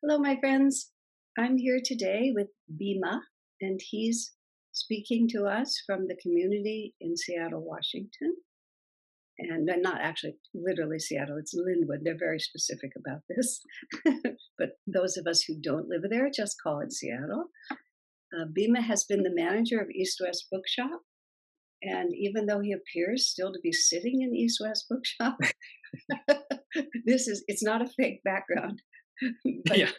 Hello, my friends. I'm here today with Bhima, and he's speaking to us from the community in Seattle, Washington. And not actually literally Seattle, it's Linwood. They're very specific about this. But those of us who don't live there just call it Seattle. Bhima has been the manager of East West Bookshop. And even though he appears still to be sitting in East West Bookshop, it's not a fake background, but Yeah,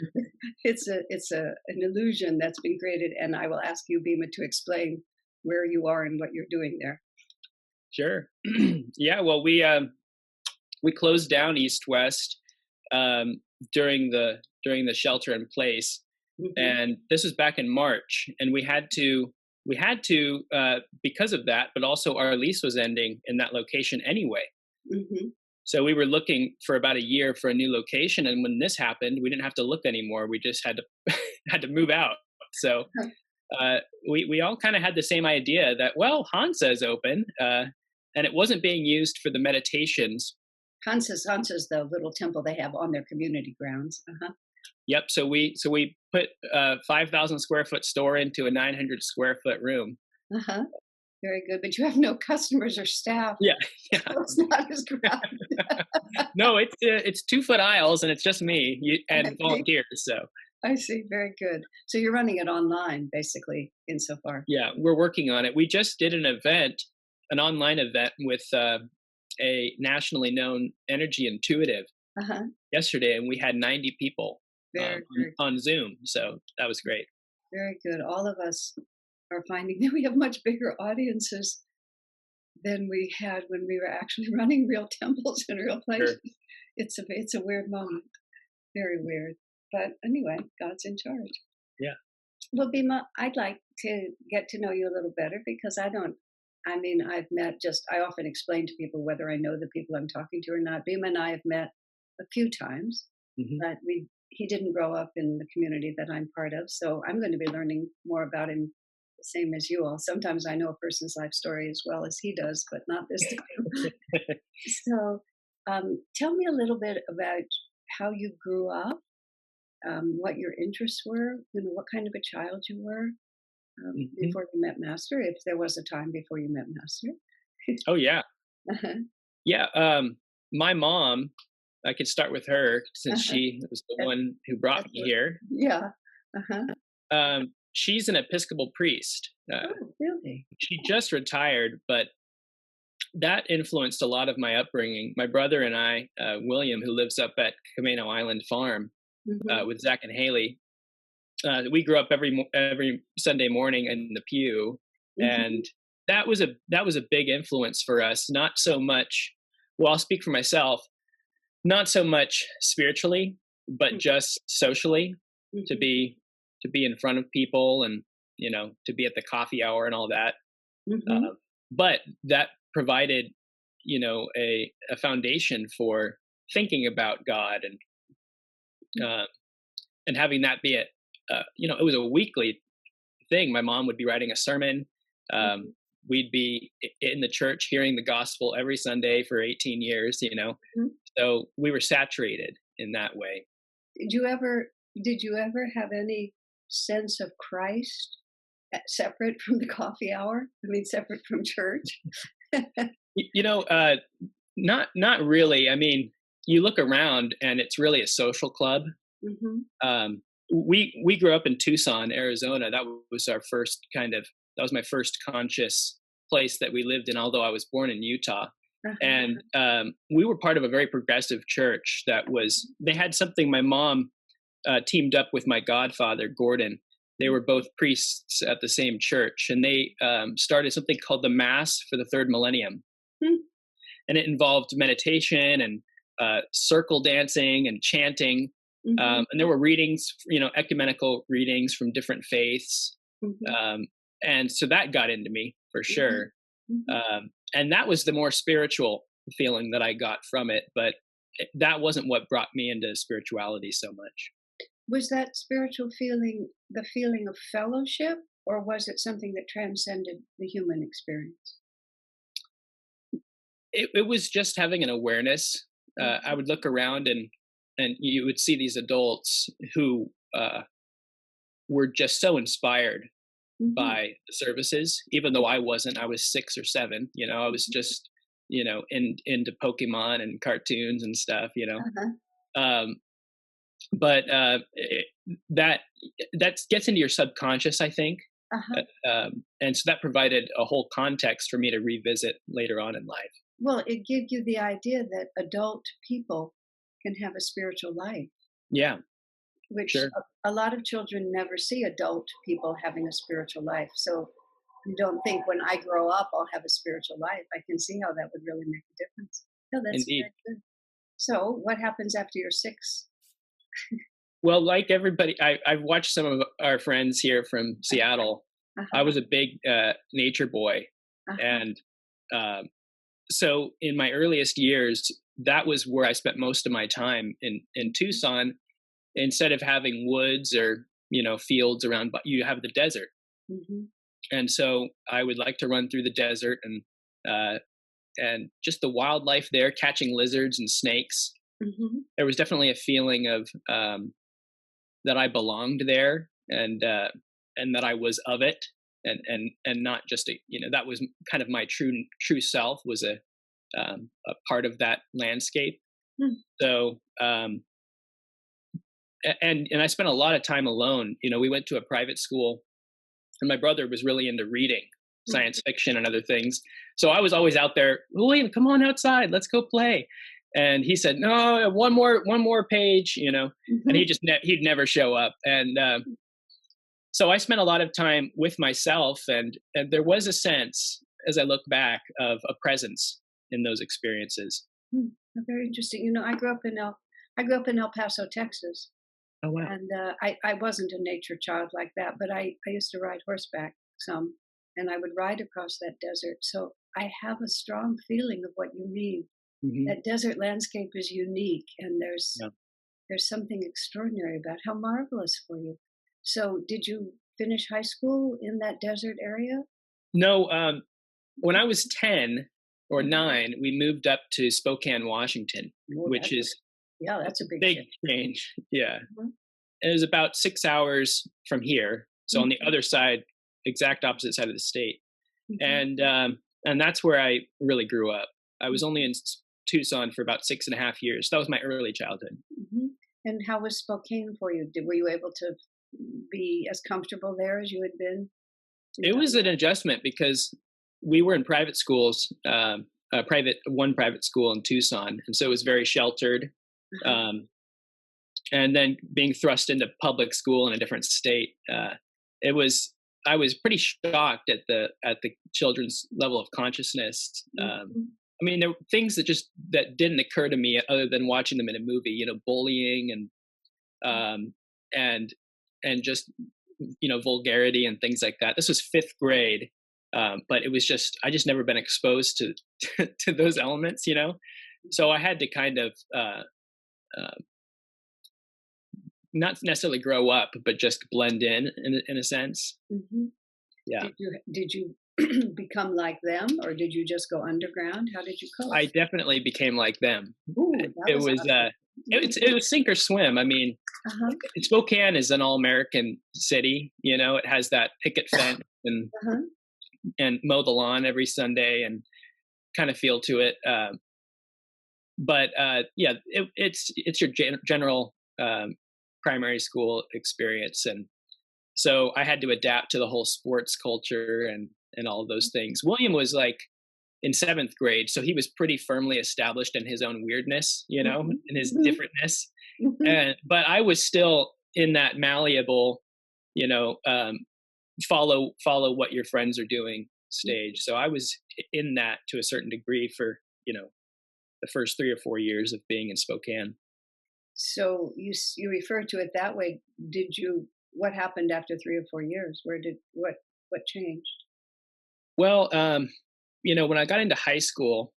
it's an illusion that's been created, and I will ask you, Bhima, to explain where you are and what you're doing there. sure. Yeah, well, we closed down East West um, during the shelter in place, Hmm. and this was back in March, and we had to because of that, but also our lease was ending in that location anyway. Hmm. So we were looking for about a year for a new location, and when this happened, we didn't have to look anymore. We just had to had to move out. So uh, we all kind of had the same idea that, well, Hansa is open, and it wasn't being used for the meditations. Hansa's the little temple they have on their community grounds. Uh-huh. Yep. So we put a 5,000 square foot store into a 900 square foot room. Uh-huh. Very good. But you have no customers or staff, Yeah, yeah. so it's not as crowded. No, it's 2 foot aisles, and it's just me I and see. volunteers. So I see. Very good. So you're running it online, basically, insofar. yeah, we're working on it. We just did an online event with a nationally known energy intuitive Uh-huh. yesterday, and we had 90 people Very, very, on Zoom. So that was great. very good. All of us are finding that we have much bigger audiences than we had when we were actually running real temples in real places. Sure. It's a weird moment, very weird. But anyway, God's in charge. Yeah. Well, Bima, I'd like to get to know you a little better because I don't. I mean, I've met just. I often explain to people whether I know the people I'm talking to or not. Bima and I have met a few times, Hmm. but we. He didn't grow up in the community that I'm part of, so I'm going to be learning more about him the same as you all. Sometimes I know a person's life story as well as he does, but not this time. So, tell me a little bit about how you grew up, what your interests were, what kind of a child you were Hmm. before you met Master, if there was a time before you met Master. Oh yeah, Uh-huh. yeah. My mom, I could start with her since Uh-huh. she was the That's, one who brought that's me what, here. yeah. Uh-huh. She's an Episcopal priest. Oh, really? She just retired, but that influenced a lot of my upbringing. My brother and I, William, who lives up at Camino Island Farm Mm-hmm. with Zach and Haley, we grew up every Sunday morning in the pew, Mm-hmm. and that was a big influence for us. Not so much. Well, I'll speak for myself. Not so much spiritually, but just socially, to Mm-hmm. be to be in front of people, and to be at the coffee hour and all that. Mm-hmm. Uh, but that provided a foundation for thinking about God, uh, and having that be it was a weekly thing. My mom would be writing a sermon. Mm-hmm. Um, we'd be in the church hearing the gospel every Sunday for 18 years. Mm-hmm. So we were saturated in that way. Did you ever did you ever have any sense of Christ separate from the coffee hour? I mean, separate from church? Y- you know, uh, not really. I mean, you look around and it's really a social club. Mm-hmm. We grew up in Tucson, Arizona. That was my first conscious place that we lived in. Although I was born in Utah, Uh-huh. and we were part of a very progressive church. They had something. My mom teamed up with my godfather Gordon. They were both priests at the same church, and they started something called the Mass for the Third Millennium, Mm-hmm. and it involved meditation and circle dancing and chanting. Mm-hmm. And there were readings, ecumenical readings from different faiths. Mm-hmm. Um, and so that got into me for Mm-hmm. sure. Mm-hmm. And that was the more spiritual feeling that I got from it. But that wasn't what brought me into spirituality so much. Was that spiritual feeling the feeling of fellowship, or was it something that transcended the human experience? It was just having an awareness. I Mhm. would look around, and and you would see these adults who were just so inspired Hmm. by the services, even though I wasn't. I was 6 or 7. I was just into Pokemon and cartoons and stuff. Uh-huh. Um, but that that gets into your subconscious, I think, Uh-huh. and so that provided a whole context for me to revisit later on in life. Well, it gave you the idea that adult people can have a spiritual life, Yeah, which sure, a lot of children never see adult people having a spiritual life. So you don't think when I grow up I'll have a spiritual life. I can see how that would really make a difference. No, that's indeed. very good. So what happens after you're 6? Well, like everybody, I've watched some of our friends here from Seattle. I Uh-huh. was a big nature boy, Uh-huh. and um, so in my earliest years, that was where I spent most of my time in Tucson. Instead of having woods or fields around, but you have the desert, Mhm. and so I would like to run through the desert uh, and just the wildlife there, catching lizards and snakes. Mhm. There was definitely a feeling of that I belonged there, and that I was of it, and not just that was kind of my true self, was a part of that landscape. Mm. So and I spent a lot of time alone. We went to a private school, and my brother was really into reading Mm. science fiction and other things. So I was always out there. William, come on outside, let's go play. And he said, no, one more page, and Mhm. he'd never show up. And so I spent a lot of time with myself, and there was a sense, as I look back, of a presence in those experiences. Mm. Very interesting. I grew up in El Paso, Texas, Oh wow. and I wasn't a nature child like that, but I used to ride horseback some, and I would ride across that desert. So I have a strong feeling of what you mean. Hmm. That desert landscape is unique, and Yeah. there's something extraordinary about how marvelous for you. So, did you finish high school in that desert area? No, when I was 10 or Mhm. 9, we moved up to Spokane, Washington, Oh, which is yeah, a that's a big big shift. change. Yeah. Mhm. It was about 6 hours from here. So on the Mhm. other side, exact opposite side of the state. Mhm. And that's where I really grew up. I was only Mhm. in Tucson for about 6.5 years. That was my early childhood. Mhm. And how was Spokane for you? Were you able to be as comfortable there as you had been in It was other? an adjustment because we were in private schools, one private school in Tucson, and so it was very sheltered. Uh-huh. Um, and then being thrust into public school in a different state, it was I was pretty shocked at the children's level of consciousness. Mhm. I mean, there were things that didn't occur to me other than watching them in a movie. Bullying um, and and just vulgarity and things like that. This was fifth grade, but it was just I just never been exposed to to those elements. So I had to kind of uh, not necessarily grow up, but just blend in a sense. Mhm. Yeah, Did you become like them, or did you just go underground? How did you cope? I definitely became like them. Ooh, that It was was Mm. it was sink or swim. I mean, Uh-huh. Spokane is an all American city. It has that picket fence Uh-huh. and mow the lawn every Sunday and kind of feel to it. But yeah, it's your general primary school experience, and so I had to adapt to the whole sports culture and all of those things. William was like in seventh grade, so he was pretty firmly established in his own weirdness, Mhm. in his Mhm. differentness. Mhm. And but I was still in that malleable, you know, um, follow what your friends are doing stage. So I was in that to a certain degree for the first 3 or 4 years of being in Spokane. So you refer to it that way. What happened after 3 or 4 years? What changed? Well, when I got into high school,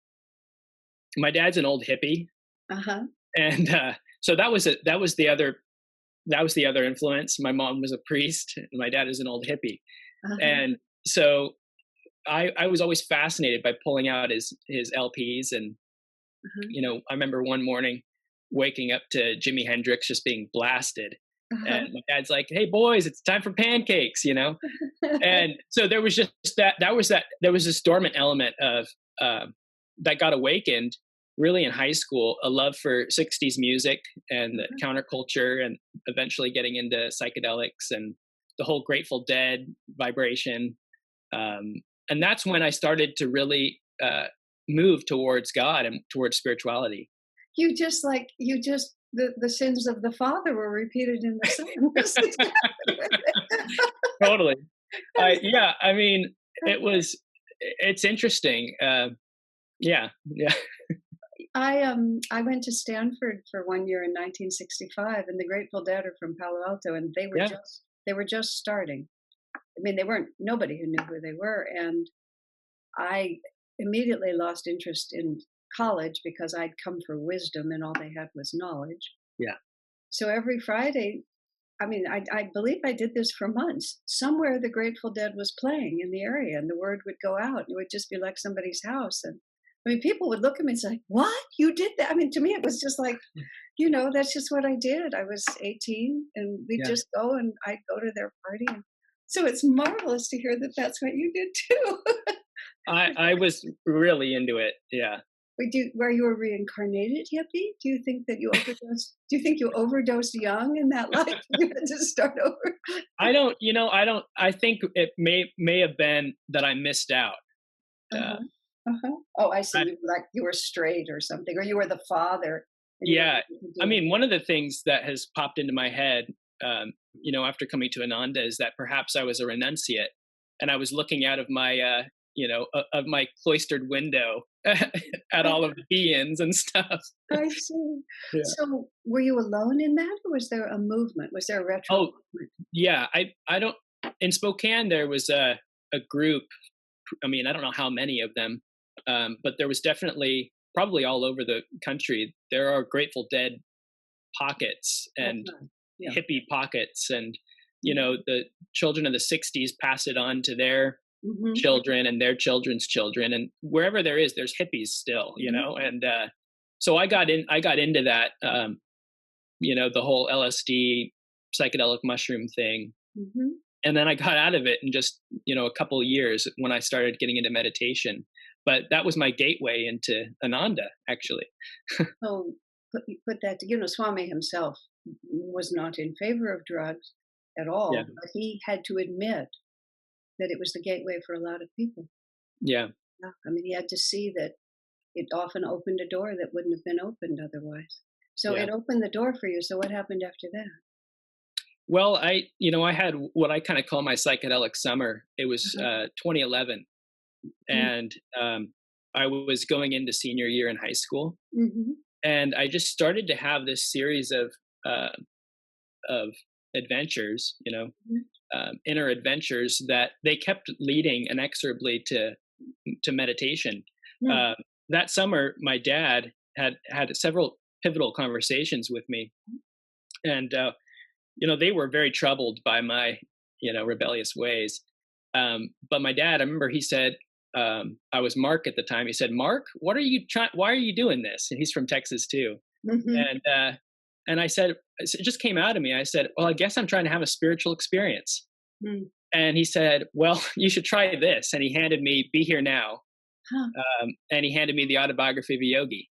my dad's an old hippie, Uh-huh. and so that was the other influence. My mom was a priest, and my dad is an old hippie, Uh-huh. and so I was always fascinated by pulling out his LPs, and Uh-huh. I remember one morning waking up to Jimi Hendrix just being blasted. Uh-huh. And my dad's like, "Hey boys, it's time for pancakes," you know? And so there was just there was this dormant element of that got awakened really in high school, a love for 60s music and the counterculture, and eventually getting into psychedelics and the whole Grateful Dead vibration. And that's when I started to really move towards God and towards spirituality. The sins of the father were repeated in the son. That's exactly what Totally. it Yeah, I mean, is. it's interesting. Yeah, yeah, I went to Stanford for 1 year in 1965, and the Grateful Dead are from Palo Alto, and yeah, they were just starting. I mean, they weren't nobody who knew who they were, and I immediately lost interest in college because I'd come for wisdom, and all they had was knowledge. yeah. So every Friday, I mean, I believe I did this for months. Somewhere the Grateful Dead was playing in the area, and the word would go out, and it would just be like somebody's house. And I mean, people would look at me and say, "What? You did that?" I mean, to me, it was just like, that's just what I did. I was 18, and we'd Yeah. just go, and I'd go to their party. And so it's marvelous to hear that that's what you did too. I was really into it. Yeah. Were you a reincarnated hippie? Do you think that you overdosed? Do you think you overdosed young in that life? You had to start over. I think it may have been that I missed out. Uh, Uh-huh. Uh-huh. Oh, I see. I, You were straight or something, or you were the father, and you yeah. wanted to I do it. mean, one of the things that has popped into my head, after coming to Ananda, is that perhaps I was a renunciate, and I was looking out of my, of my cloistered window at all of the be-ins and stuff. I see. Yeah. So, were you alone in that, or was there a movement? Was there a retro Oh, movement? yeah. I don't. In Spokane, there was a group. I mean, I don't know how many of them, but there was definitely, probably all over the country, there are Grateful Dead pockets and Uh-huh. Yeah. hippie pockets, and Mhm. the children of the 60s pass it on to their Mhm. children and their children's children, and wherever there's hippies still, Mhm. and so I got into that, the whole LSD psychedelic mushroom thing, Mhm. and then I got out of it in just a couple of years when I started getting into meditation. But that was my gateway into Ananda, actually. So, put that. Swami himself was not in favor of drugs at Yeah, all, but he had to admit that it was the gateway for a lot of people. yeah, Yeah. I mean, he had to see that it often opened a door that wouldn't have been opened otherwise. So yeah. it opened the door for you. So what happened after that? Well, I had what I kind of call my psychedelic summer. It was Uh-huh. 2011, and I was going into senior year in high school, Mm-hmm. and I just started to have this series uh, of adventures, inner adventures that they kept leading inexorably to meditation. Mm-hmm. Uh, that summer, my dad had several pivotal conversations with me, and they were very troubled by my rebellious ways. But my dad, I remember he said, I was Mark at the time. He said, "Mark, what are you trying? Why are you doing this?" And he's from Texas too. Mm-hmm. And I said, it just came out of me. I said, "Well, I guess I'm trying to have a spiritual experience." Mm. And he said, "Well, you should try this." And he handed me "Be Here Now," Huh. and he handed me the Autobiography of a Yogi.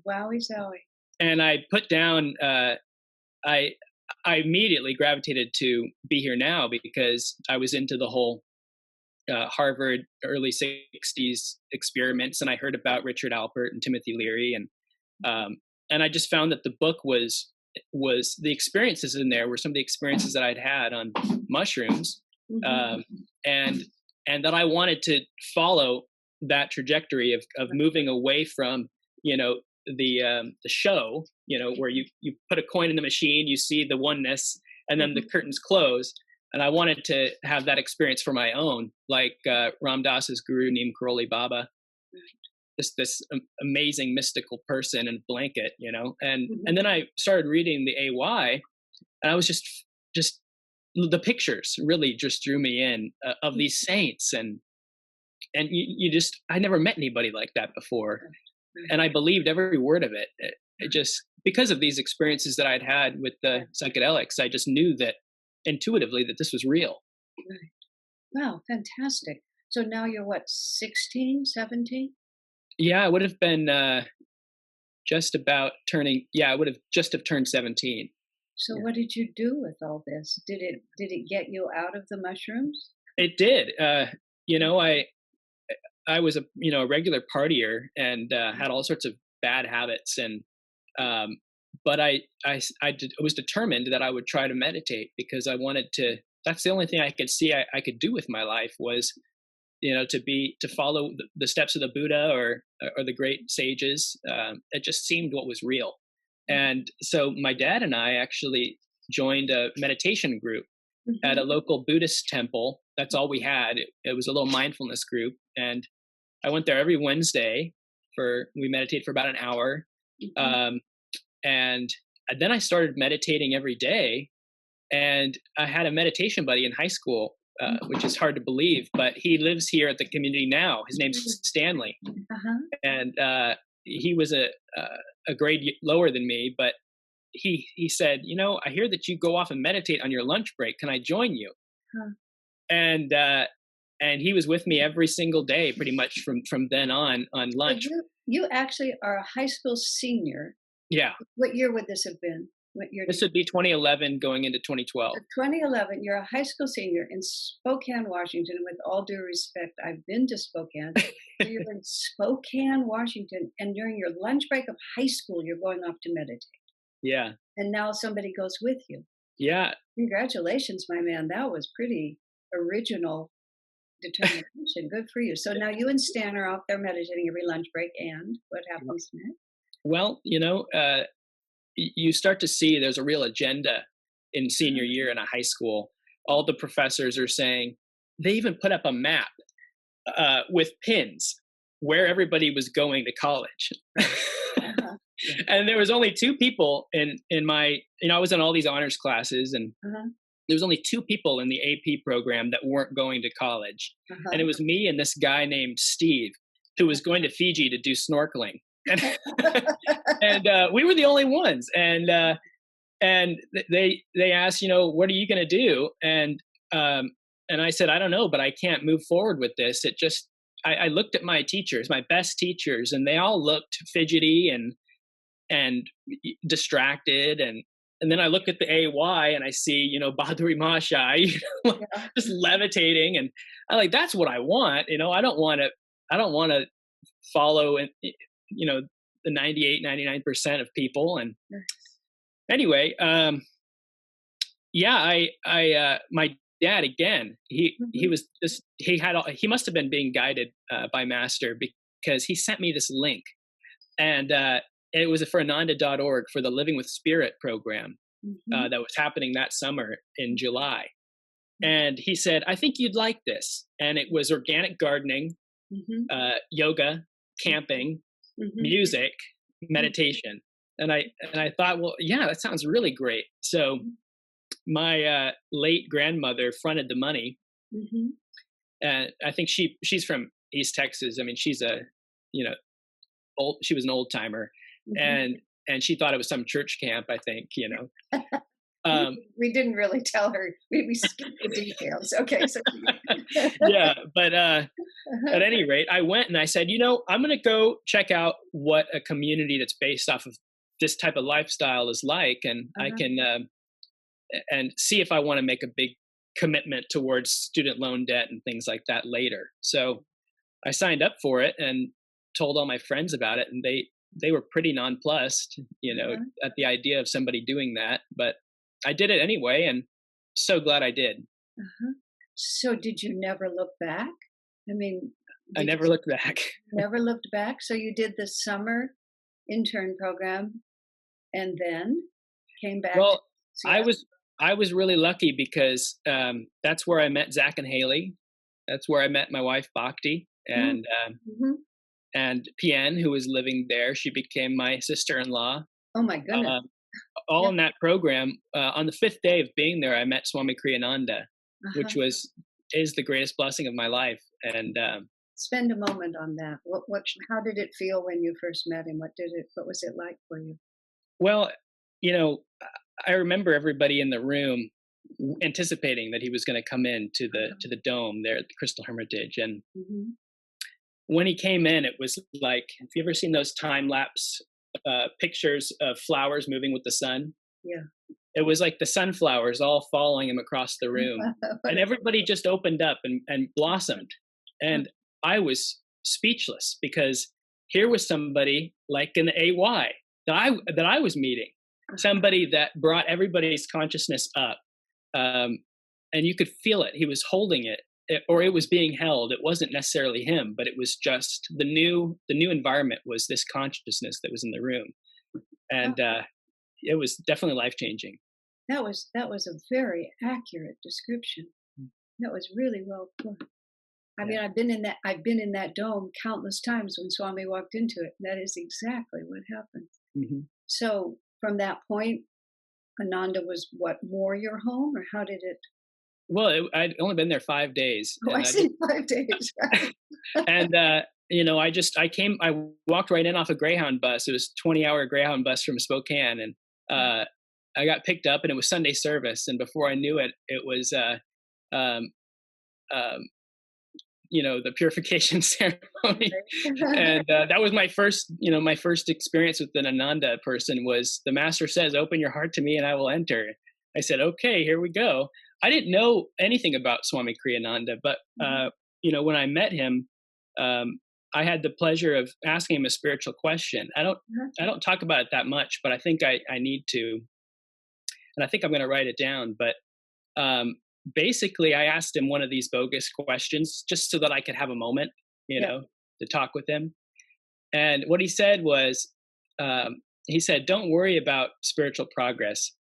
Wowie zowie. And I put down. I I immediately gravitated to "Be Here Now" because I was into the whole Harvard early '60s experiments, and I heard about Richard Alpert and Timothy Leary, and I just found that the book was the experiences in there were some of the experiences that I'd had on mushrooms, Mm-hmm. um, and that I wanted to follow that trajectory of moving away from the show, where you put a coin in the machine, you see the oneness, and then the Mm-hmm. curtains close. And I wanted to have that experience for my own, like Ram Dass's guru Neem Karoli Baba, just this amazing mystical person and blanket, and Mm-hmm. then I started reading the AY, and I was just the pictures really just drew me in, of these saints, and you just I never met anybody like that before, and I believed every word of it. it just because of these experiences that I'd had with the psychedelics, I just knew that intuitively that this was real. Right. Wow, fantastic. So now you're what, 16, 17? Yeah, I would have been just about turning. Yeah, I would have just have turned 17. So Yeah. what did you do with all this? Did it get you out of the mushrooms? It did. You know, I was a regular partier and had all sorts of bad habits, and but I was determined that I would try to meditate because I wanted to. That's the only thing I could see I could do with my life was to follow the steps of the Buddha or the great sages. It just seemed what was real, and so my dad and I actually joined a meditation group at a Mhm. local Buddhist temple. That's all we had. It was a little mindfulness group, and I went there every Wednesday we meditate for about an hour, Mhm. um, and then I started meditating every day. And I had a meditation buddy in high school, which is hard to believe, but he lives here at the community now. His name's Stanley, Uh-huh. and he was a grade lower than me, but he said, I hear that you go off and meditate on your lunch break. Can I join you? Huh. And and he was with me every single day, pretty much from then on So lunch. you actually are a high school senior. Yeah, What year would this have been? What year this did would be 2011 going into 2012. so 2011, you're a high school senior in Spokane, Washington. And with all due respect, I've been to Spokane. So you're in Spokane, Washington, and during your lunch break of high school, you're going off to meditate. Yeah, And now somebody goes with you. yeah. Congratulations, my man. That was pretty original determination. Good for you. So now you and Stan are out there meditating every lunch break. And what happens next? Well, you start to see there's a real agenda in senior Uh-huh. year in a high school. All the professors are saying they even put up a map with pins where everybody was going to college. Uh-huh. Yeah. And there was only two people in my I was in all these honors classes, and Uh-huh. there was only two people in the AP program that weren't going to college, and it Uh-huh. was me and this guy named Steve who was going to Fiji to do snorkeling. And and we were the only ones, and they asked, what are you going to do? And I said, I don't know, but I can't move forward with this. It just I looked at my teachers, my best teachers, and they all looked fidgety and distracted, and then I look at the AY and I see Baduri Mashai Yeah. just levitating, and I'm like, that's what I want. I don't want to follow the 99% of people. And anyway, yeah, my dad again. He Mhm. was just he must have been being guided by Master, because he sent me this link, and it was for Ananda.org for the Living with Spirit program Mhm. that was happening that summer in July. And he said, I think you'd like this. And it was organic gardening, Mhm. yoga, camping, Mhm. music, Mhm. meditation. And I thought, well, yeah, that sounds really great. So my late grandmother fronted the money, Mhm. and I think she's from East Texas. I mean, she's she was an old timer, Mhm. and she thought it was some church camp. I think. Um, We didn't really tell her. We skipped the details. Okay, so yeah, but at any rate, I went and I said, I'm going to go check out what a community that's based off of this type of lifestyle is like, and I Uh-huh. can and see if I want to make a big commitment towards student loan debt and things like that later. So I signed up for it and told all my friends about it, and they were pretty nonplussed, Uh-huh. at the idea of somebody doing that. But I did it anyway, and so glad I did. Uh-huh. So did you never look back? I mean, I did you never looked back. never looked back? So you did the summer intern program and then came back to Well, I Seattle? was I was really lucky because that's where I met Zach and Haley. That's where I met my wife Bhakti, Mm. and Mhm. and Pian, who was living there. She became my sister-in-law. Oh my goodness. Um, all Yeah. in that program. On the fifth day of being there, I met Swami Kriyananda, Uh-huh. which is the greatest blessing of my life. And Spend a moment on that. How did it feel when you first met him? What was it like for you? Well, you know, I remember everybody in the room anticipating that he was going to come in to the dome there at the Crystal Hermitage, and Mm-hmm. when he came in, it was like, have you ever seen those time lapse pictures of flowers moving with the sun? Yeah. It was like the sunflowers all following him across the room, and everybody just opened up and blossomed. And I was speechless because here was somebody like an AY that I was meeting, somebody that brought everybody's consciousness up, and you could feel it. He was holding it, or it was being held. It wasn't necessarily him, but it was just the new environment was this consciousness that was in the room, Oh, and it was definitely life changing. that was a very accurate description. That was really well put. I Yeah. mean, I've been in that dome countless times when Swami walked into it. That is exactly what happened. Hmm. So from that point, Ananda was what, more your home, or how did it? Well, I'd only been there 5 days, Oh, I and I just see. 5 days, right? and I walked right in off a Greyhound bus. It was 20-hour Greyhound bus from Spokane, and uh, I got picked up, and it was Sunday service. And before I knew it, it was um, um, the purification ceremony, Right. and that was my first experience with an Ananda person. Was the master says, "Open your heart to me, and I will enter." I said, "Okay, here we go." I didn't know anything about Swami Kriyananda, but Mhm. when I met him, um, I had the pleasure of asking him a spiritual question. I don't talk about it that much, but I think I need to, and I think I'm going to write it down. But um, basically, I asked him one of these bogus questions just so that I could have a moment, you Yeah. know, to talk with him. And what he said was, he said, "Don't worry about spiritual progress.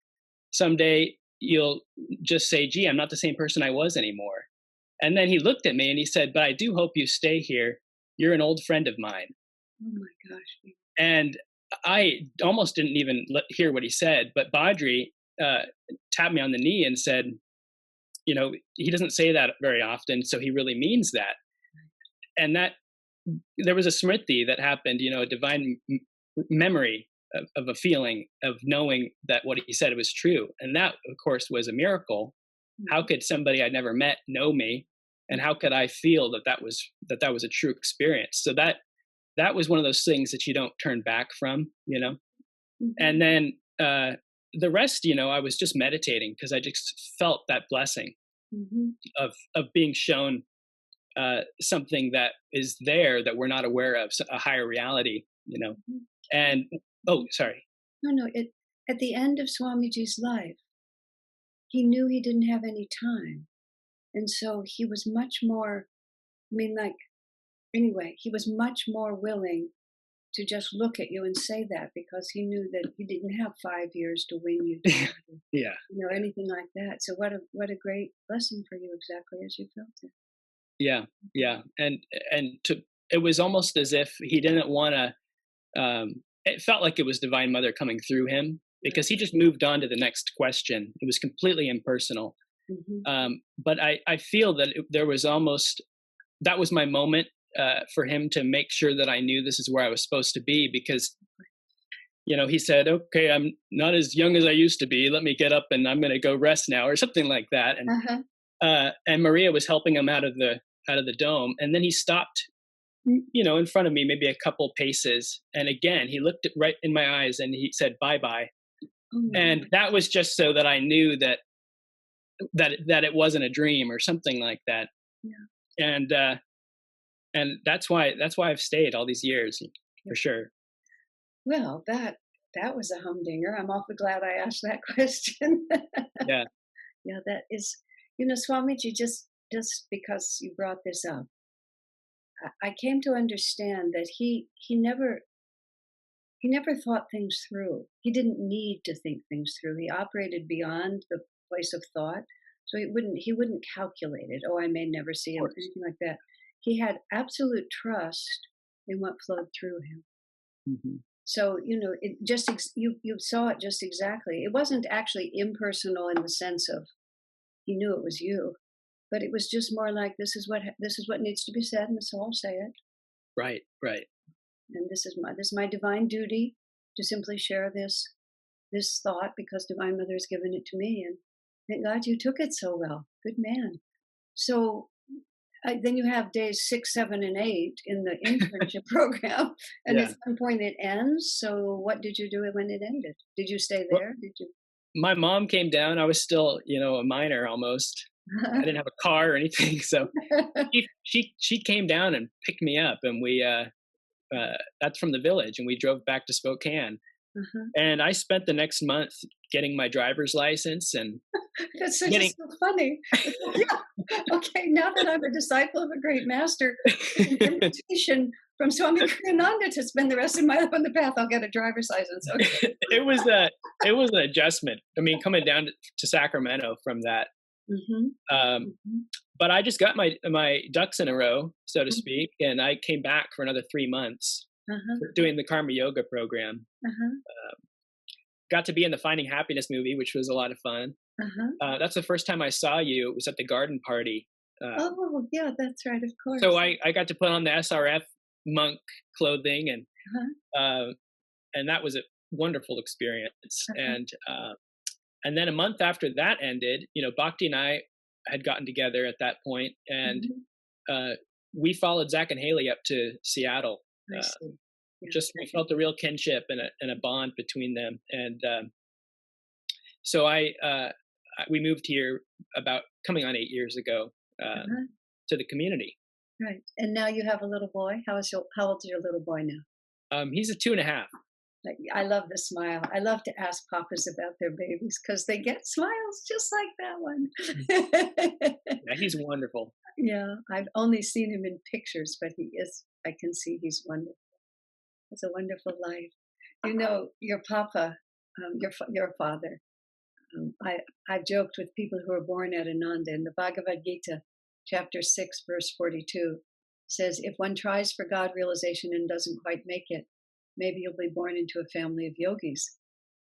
Someday you'll just say, 'Gee, I'm not the same person I was anymore.'" And then he looked at me and he said, "But I do hope you stay here. You're an old friend of mine." Oh my gosh. And I almost didn't even hear what he said, but Badri uh, tapped me on the knee and said, he doesn't say that very often, so he really means that. And that there was a smriti that happened, a divine memory of a feeling of knowing that what he said was true. And that, of course, was a miracle. How Mhm. could somebody I'd never met know me? And how could I feel that was a true experience? So that was one of those things that you don't turn back from. Mhm. And then the rest, I was just meditating because I just felt that blessing Mhm. of being shown something that is there that we're not aware of, a higher reality. Mhm. And oh, sorry. No, no. At the end of Swamiji's life, he knew he didn't have any time, and so he was much more. I mean, like, anyway, he was much more willing to just look at you and say that because he knew that he didn't have 5 years to win you to heaven, Yeah, anything like that. So what a great blessing for you, exactly as you felt it. yeah, yeah. And it was almost as if he didn't want to. It felt like it was Divine Mother coming through him because Right. he just moved on to the next question. It was completely impersonal. Hmm. But I feel that there was almost that was my moment for him to make sure that I knew this is where I was supposed to be because he said, "Okay, I'm not as young as I used to be. Let me get up and I'm going to go rest now," or something like that. And Uh-huh. Maria was helping him out of the dome, and then he stopped, in front of me, maybe a couple paces, and again he looked right in my eyes and he said, "Bye bye." Oh my. And that was just so that I knew that it wasn't a dream or something like that. Yeah. And that's why I've stayed all these years Yeah. for sure. Well, that was a humdinger. I'm awfully glad I asked that question. Yeah. Yeah, that is, Swamiji, just because you brought this up, I came to understand that he never thought things through. He didn't need to think things through. He operated beyond the place of thought. So he wouldn't calculate it. Oh, I may never see Of him, course. anything like that. He had absolute trust in what flowed through him. Hmm. So, it just you saw it just exactly. It wasn't actually impersonal in the sense of he knew it was you, but it was just more like this is what needs to be said, and so I'll say it. Right, right. And this is my divine duty to simply share this. this thought because Divine Mother has given it to me. And thank God you took it so well. Good man. So then you have days 6, 7, and 8 in the internship program, and at Yeah. some point it ends. So what did you do when it ended? Did you stay Well, there? Did you? my mom came down. I was still, a minor almost. I didn't have a car or anything, so she came down and picked me up, and we that's from the village, and we drove back to Spokane. Uh-huh. And I spent the next month getting my driver's license and That's so getting just so funny. It's like, yeah, okay, now that I'm a disciple of a great master, with an invitation from Swami Ananda to spend the rest of my life on the path, I'll get a driver's license. Okay. it was an adjustment. I mean, coming down to Sacramento from that. Mm-hmm. Um, Mm-hmm. but I just got my ducks in a row, so to Mm-hmm. speak, and I came back for another 3 months Uh-huh. doing the Karma Yoga program. Uh-huh. Got to be in the Finding Happiness movie, which was a lot of fun. Uh-huh. That's the first time I saw you. It was at the garden party. Oh, yeah, that's right, of So course. I got to put on the SRF monk clothing, Uh-huh. and that was a wonderful experience. Uh-huh. And then a month after that ended, Bhakti and I had gotten together at that point, and Mm-hmm. uh, we followed Zach and Haley up to Seattle. I Uh, see. Yeah. just we felt a real kinship and a bond between them, and so we moved here about coming on 8 years ago Uh-huh. to the community. Right. And now you have a little boy. How old is your little boy now? He's a 2.5. Like, I love the smile. I love to ask papas about their babies because they get smiles just like that one. Yeah, he's wonderful. Yeah, I've only seen him in pictures, but I can see he's wonderful. It's a wonderful life. Your papa, your father. I've joked with people who are born at Ananda in the Bhagavad Gita, chapter 6, verse 42, says, if one tries for God realization and doesn't quite make it, maybe you'll be born into a family of yogis.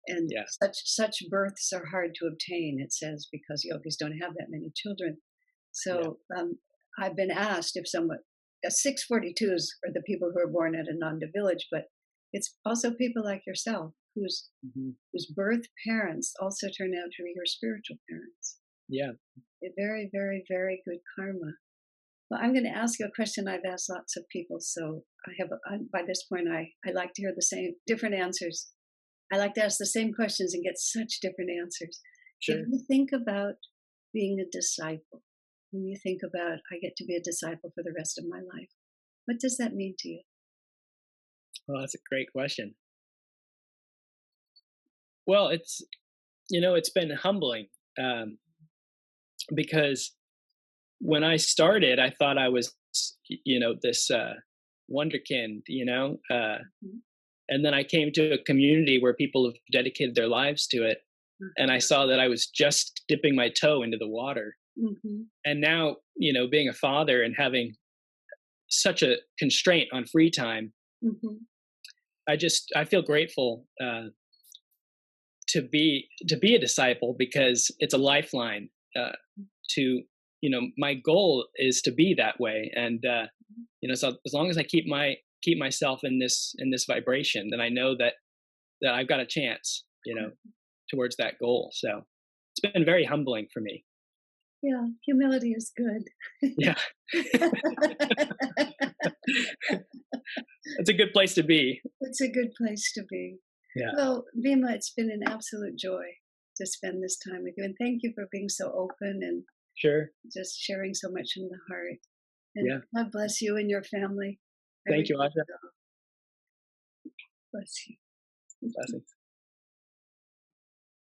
And Yeah, such births are hard to obtain, it says, because yogis don't have that many children. yeah, So I've been asked if someone, 642s are the people who are born at Ananda village, but it's also people like yourself hmm whose birth parents also turn out to be your spiritual parents. yeah. A very, very, very good karma. Well, I'm going to ask you a question I've asked lots of people. So by this point, I like to hear the same, different answers. I like to ask the same questions and get such different answers. If Sure. you think about being a disciple, when you think about, I get to be a disciple for the rest of my life, what does that mean to you? Well, that's a great question. Well, it's been humbling, um, because when I started, I thought I was, this wonderkind, Mhm. and then I came to a community where people have dedicated their lives to it, and I saw that I was just dipping my toe into the water. Mm-hmm. And now, being a father and having such a constraint on free time, Mm-hmm. I feel grateful to be a disciple, because it's a lifeline to my goal is to be that way, and so as long as I keep myself in this vibration, then I know that I've got a chance, towards that goal. So it's been very humbling for me. Yeah, humility is good. Yeah. It's a good place to be. It's a good place to be. Yeah. Well, Bhima, it's been an absolute joy to spend this time with you. And thank you for being so open and Sure. just sharing so much from the heart. And Yeah. God bless you and your family. I Thank really you, Asha. do. Bless you. Blessings.